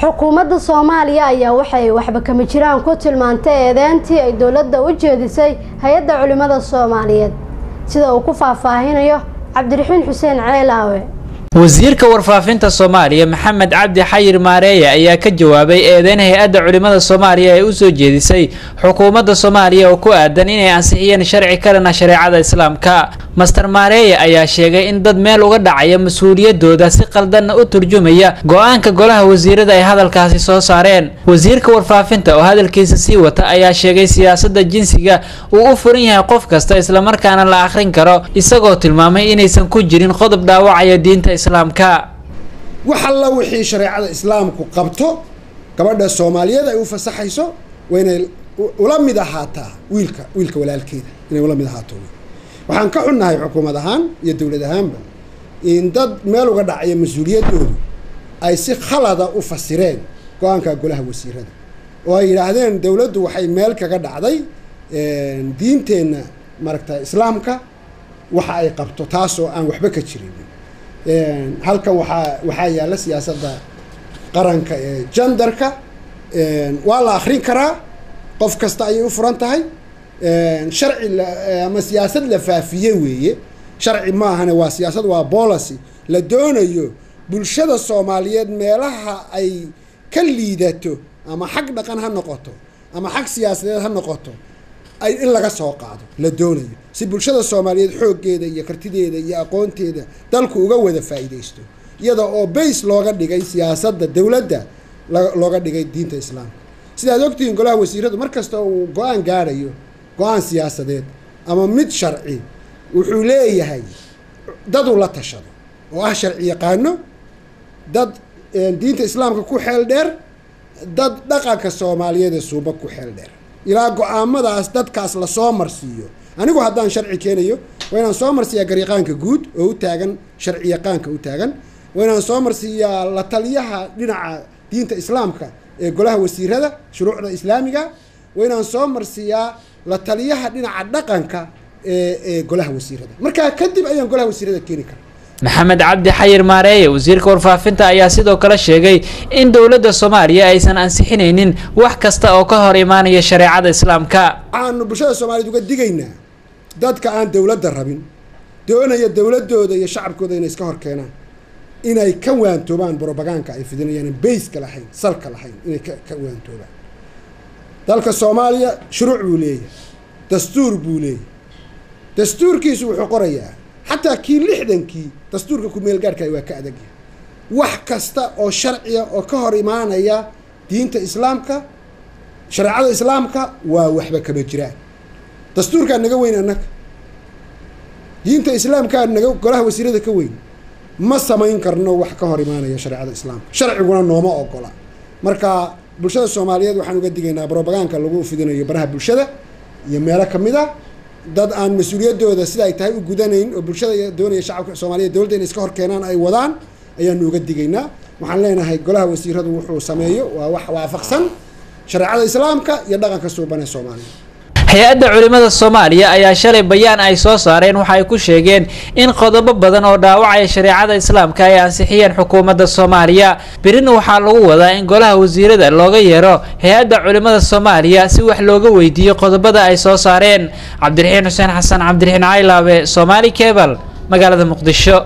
xukuumadda Soomaaliya ayaa waxay waxba kama jiraan ku tilmaantay eedeyntii ay dawladda u jeedisay hay'adda culimada Soomaaliyeed sida uu ku faahfaahinayo Cabdiraxiin Xuseen Ceelaawe. wasiirka warfaafinta Soomaaliya Maxamed Cabdi Xayir Maareeye ayaa ka jawaabay eedeyn hay'adda culimada Soomaaliya ay u soo jeedisay xukuumadda Soomaaliya oo ku aadan inay ansixiyeen sharci kalena shariicada Islaamka. Master Maareeye ayaa sheegay in dad meel uga dhacaya mas'uuliyadooda si qaldan u turjumaya go'aanka golaha wasiirada ay hadalkaasi soo saareen. wasiirka warfaafinta oo hadalkiisa sii wata ayaa sheegay siyaasadda jinsiga uu u furan yahay qof kasta isla markaana la akhrin karo isagoo tilmaamay inaysan ku jirin qodob dhaawacaya diinta islaamka. waxa la wixii shariicada islaamku qabto gabadha Soomaaliyeed ay u fasaxayso weynay ula mid ahaataa wiilka walaalkeeda inay ula mid ahaato. waxaan ka xunnahay xukuumad ahaan iyo dawlad ahaanba in dad meel uga dhacay mas'uuliyadoodu ay si khalada u fasireen go'aanka golaha wasiirada oo ay yiraahdeen dawladdu waxay meel kaga dhacday diinteena maragta islaamka waxa ay qabto taasoo aan waxba ka jirin. halkan waxaa yaala siyaasadda qaranka ee genderka waa la akhrin karaa qof kasta ayay u furan tahay sharci ama siyaasad la faafiyay weeye sharci ma ahane waa siyaasad waa policy la doonayo bulshada Soomaaliyeed meelaha ay ka liidato ama xaq dhaqan ha noqoto ama xaq siyaasadeed ha noqoto ay in laga soo qaado la doonayo si bulshada Soomaaliyeed xooggeeda iyo kartideeda iyo aqoonteeda dalku uga wada faa'iideysto iyada oo base looga dhigay siyaasadda dawladda looga dhigay diinta islaamka. sidaad ogtiin golaha wasiiradu markasta uu go'aan gaarayo go'aan siyaasadeed ama mid sharci wuxuu leeyahay dad uu la tashado oo ah sharci yaqaano dad diinta islaamka ku xeel dheer dad dhaqanka Soomaaliyeed ee suuba ku xeel dheer ilaa go'aamadaas dadkaas la soo marsiiyo. anigu haddaan sharci keenayo waa inaan soo marsiiyaa gariiqaanka guud oo u taagan sharci yaqaanka u taagan waa inaan soo marsiiyaa la taliyaha dhinaca diinta islaamka ee golaha wasiirada shuruucda islaamiga waa inaan soo marsiiyaa la taliyaha dhinaca dhaqanka ee golaha wasiirada markaa kadib ayaan golaha wasiirada keeni karaa. Maxamed Cabdi Xayir Maareeye wasiirka warfaafinta ayaa sidoo kale sheegay in dawladda Soomaaliya aysan ansixinaynin wax kasta oo ka hor imaanaya shariicada islaamka. aanu bulshada Soomaaliyeed uga digaynaa dadka aan dawladda rabin doonaya dawladooda iyo shacabkooda inay iska hor keenaan inay ka waantoobaan propaganda ay fidinayaan base ka lahayn salka lahayn inay ka waantoobaan. dalka Soomaaliya shuruuc buu leeyahay dastuur buu leeyahay dastuurkiisu wuxuu qorayaa حتى كي لحدن كي دستور كميل جارك أيوة كأدقي واحد كستا أو شرعية أو كهر إيمان يا دين الإسلام كا شريعة الإسلام كا ووحبة كبجران دستور كان نجوين أنك دين الإسلام كان نجو كلاه وسيرة كوين ما سمين كرنو واحد كهر إيمان يا شريعة الإسلام شرع يقولون نوما أو كلا مركا برشة الصومالية وحنو قد جينا بروباغان كلجو في دنيا يبرها برشة يميلا كميدا dad aan mas'uuliyadooda sida ay tahay u gudanayn oo bulshada doonaya shacabka Soomaaliyeed dawladda in iska hor keenaan ay wadaan ayaan uga digaynaa. waxaan leenahay golaha wasiiradu wuxuu sameeyo waa wax waafaqsan shariicada islaamka iyo dhaqanka suuban ee Soomaaliya. hay'adda culimada Soomaaliya ayaa shalay bayaan ay soo saareen waxa ay ku sheegeen in qodobo badan oo dhaawacaya shariicada islaamka ay ansixiyeen xukuumadda Soomaaliya. birina waxaa lagu wadaa in golaha wasiirada looga yeero hay'adda culimada Soomaaliya si wax looga weydiiyo qodobada ay soo saareen. Cabdiraxiin Xuseen Xasan Cabdiraxiin Ceelaawe Somali Cable magaalada Muqdisho.